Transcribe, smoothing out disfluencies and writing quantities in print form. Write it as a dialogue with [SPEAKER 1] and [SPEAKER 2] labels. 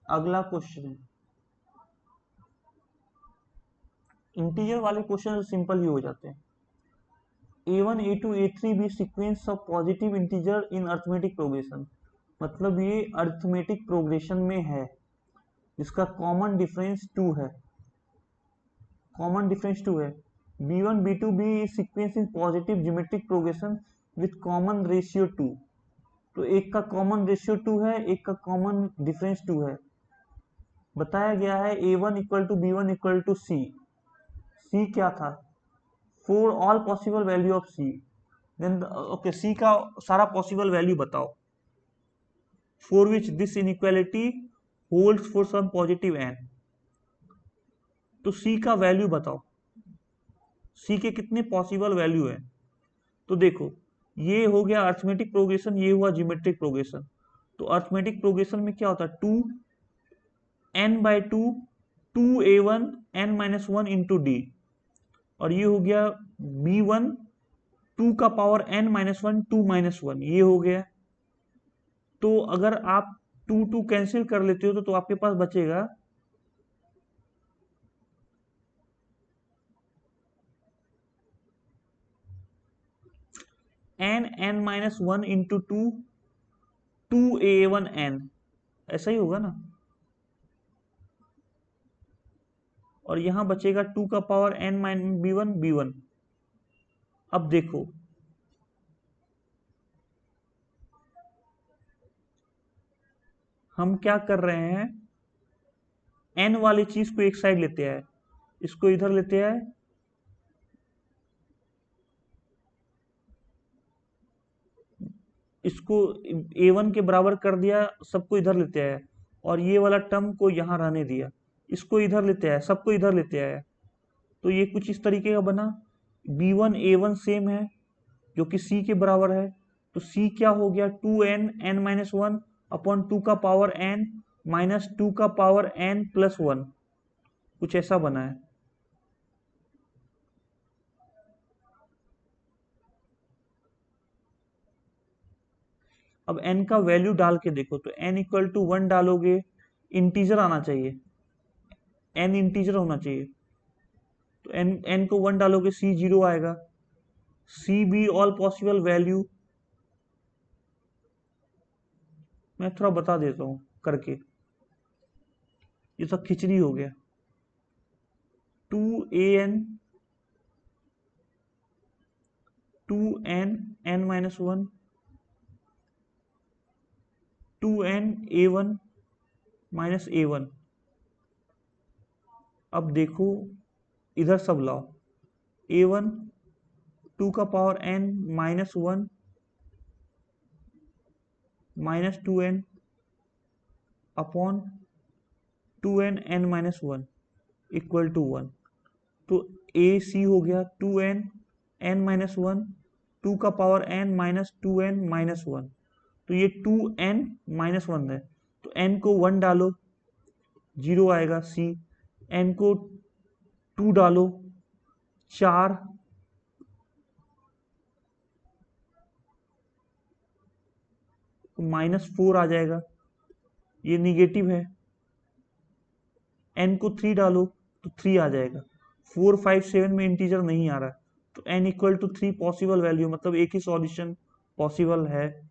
[SPEAKER 1] अगला क्वेश्चन है, इंटीजर वाले क्वेश्चन सिंपल ही हो जाते हैं। A1 A2 A3 भी sequence of positive integer in arithmetic progression, मतलब ये अर्थमेटिक प्रोग्रेशन में है जिसका कॉमन डिफरेंस 2 है, B1 B2 भी sequence in positive geometric progression with common ratio 2। तो एक का कॉमन रेशियो 2 है, एक का कॉमन डिफरेंस 2 है। बताया गया है A1 equal to B1 equal to C क्या था, for all possible value of C, then okay C का सारा पॉसिबल वैल्यू बताओ, for which this inequality holds for some positive n। तो C का वैल्यू बताओ, C के कितने पॉसिबल वैल्यू है। तो देखो ये हो गया अर्थमेटिक प्रोग्रेशन, ये हुआ ज्योमेट्रिक प्रोग्रेशन। तो अर्थमेटिक प्रोग्रेशन में क्या होता है, 2n/2 2a1 n-1 into D, और ये हो गया b1 2 का पावर n-1 2-1, ये हो गया। तो अगर आप 2 कैंसिल कर लेते हो तो आपके पास बचेगा n-1 इंटू 2a1n, ऐसा ही होगा ना। और यहां बचेगा 2 का पावर n-b1 अब देखो हम क्या कर रहे हैं, n वाली चीज को एक साइड लेते हैं, इसको इधर लेते हैं, इसको a1 के बराबर कर दिया, सबको इधर लेते हैं, और ये वाला टर्म को यहां रहने दिया, इसको इधर लेते हैं, सबको इधर लेते हैं। तो ये कुछ इस तरीके का बना, b1 a1 सेम है जो कि c के बराबर है। तो c क्या हो गया, 2n n-1 अपॉन 2 का पावर n माइनस 2 का पावर n+1, कुछ ऐसा बना है। अब n का वैल्यू डाल के देखो, तो n इक्वल टू 1 डालोगे, इंटीजर आना चाहिए, n इंटीजर होना चाहिए। तो n को 1 डालोगे c 0 आएगा, c भी ऑल पॉसिबल वैल्यू, मैं थोड़ा बता देता हूं करके, ये सब खिचड़ी हो गया। 2an 2n n-1 2n a1 minus a1। अब देखो इधर सब लाओ, a1 2 का power n-1 minus 2n upon 2n n-1 equal to 1। तो ए सी हो गया 2n n-1 2 का पावर n माइनस 2n-1। तो ये 2n-1 है, तो n को 1 डालो 0 आएगा सी, n को 2 डालो 4, तो -4 आ जाएगा, ये निगेटिव है। n को 3 डालो तो 3 आ जाएगा, 4 5 7 में इंटीजर नहीं आ रहा, तो n equal to 3 possible value, मतलब एक ही सॉल्यूशन पॉसिबल है।